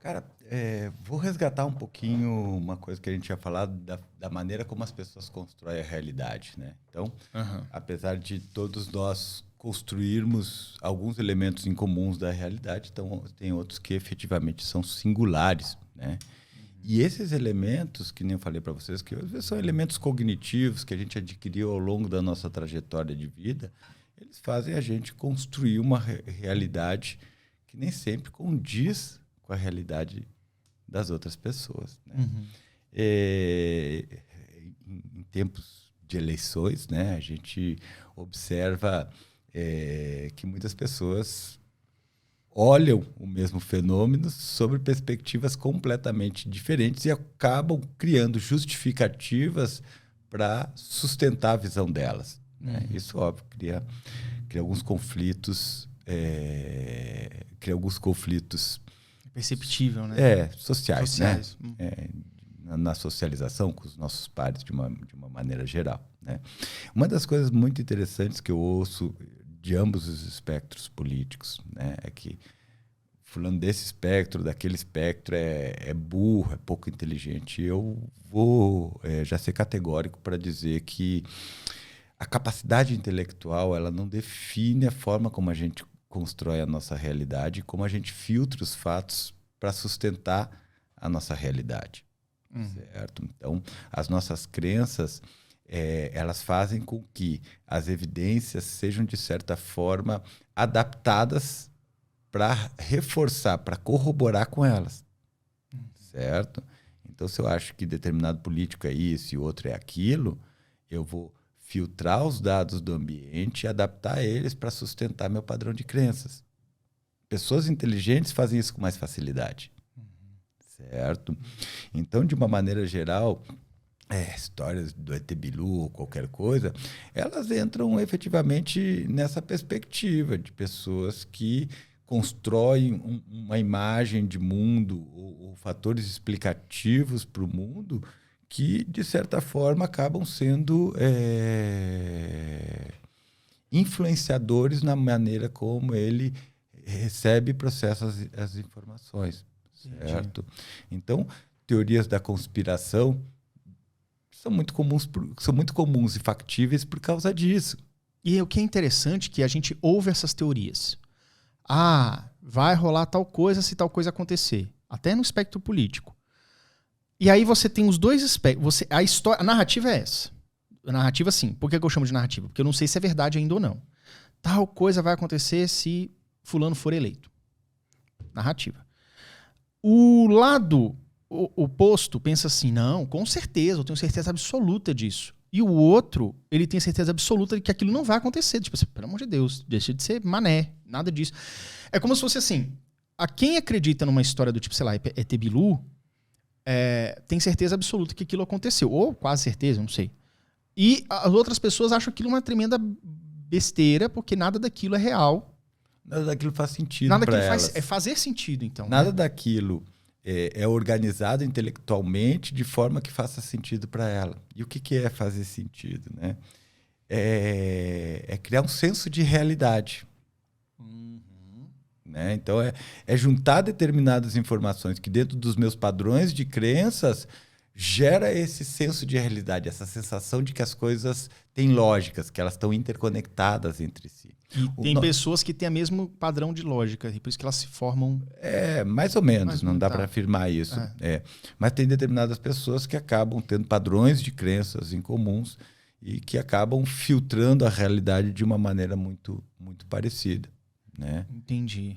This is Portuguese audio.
Cara, vou resgatar um pouquinho uma coisa que a gente tinha falado da maneira como as pessoas constroem a realidade, né? Então, apesar de todos nós construirmos alguns elementos em comuns da realidade, então tem outros que efetivamente são singulares, né? E esses elementos, que nem eu falei para vocês, que às vezes são elementos cognitivos que a gente adquiriu ao longo da nossa trajetória de vida, eles fazem a gente construir uma realidade que nem sempre condiz com a realidade das outras pessoas, né? Em tempos de eleições, né, a gente observa que muitas pessoas olham o mesmo fenômeno sobre perspectivas completamente diferentes e acabam criando justificativas para sustentar a visão delas, né? Isso, óbvio, cria alguns conflitos, Perceptível, né? sociais, né? Na socialização com os nossos pares de uma maneira geral, né? Uma das coisas muito interessantes que eu ouço de ambos os espectros políticos, né, é que fulano desse espectro, daquele espectro é burro, é pouco inteligente. Eu vou já ser categórico para dizer que a capacidade intelectual, ela não define a forma como a gente constrói a nossa realidade, como a gente filtra os fatos para sustentar a nossa realidade, certo? Então, as nossas crenças, elas fazem com que as evidências sejam, de certa forma, adaptadas para reforçar, para corroborar com elas, certo? Então, se eu acho que determinado político é isso e outro é aquilo, eu vou filtrar os dados do ambiente e adaptar eles para sustentar meu padrão de crenças. Pessoas inteligentes fazem isso com mais facilidade, certo? Então, de uma maneira geral, histórias do ET Bilu ou qualquer coisa, elas entram efetivamente nessa perspectiva de pessoas que constroem uma imagem de mundo ou fatores explicativos para o mundo que, de certa forma, acabam sendo influenciadores na maneira como ele recebe e processa as informações, certo? Então, teorias da conspiração são muito comuns e factíveis por causa disso. E o que é interessante é que a gente ouve essas teorias. Vai rolar tal coisa se tal coisa acontecer. Até no espectro político. E aí você tem os dois espectros. A narrativa é essa. A narrativa, sim. Por que eu chamo de narrativa? Porque eu não sei se é verdade ainda ou não. Tal coisa vai acontecer se fulano for eleito. Narrativa. O lado oposto pensa assim, não, com certeza, eu tenho certeza absoluta disso. E o outro, ele tem certeza absoluta de que aquilo não vai acontecer. Tipo assim, pelo amor de Deus, deixa de ser mané, nada disso. É como se fosse assim, a quem acredita numa história do tipo, sei lá, ET Bilu, tem certeza absoluta que aquilo aconteceu. Ou quase certeza, não sei. E as outras pessoas acham aquilo uma tremenda besteira, porque nada daquilo é real. Nada daquilo faz sentido para elas. É fazer sentido, então. Nada daquilo é organizado intelectualmente de forma que faça sentido para ela. E o que é fazer sentido, né? É criar um senso de realidade. Né? Então, é juntar determinadas informações que, dentro dos meus padrões de crenças, gera esse senso de realidade, essa sensação de que as coisas têm lógicas, que elas estão interconectadas entre si. E tem pessoas que têm o mesmo padrão de lógica, e por isso que elas se formam... mais ou menos, não dá para afirmar isso. Mas tem determinadas pessoas que acabam tendo padrões de crenças em comuns e que acabam filtrando a realidade de uma maneira muito, muito parecida, né? Entendi.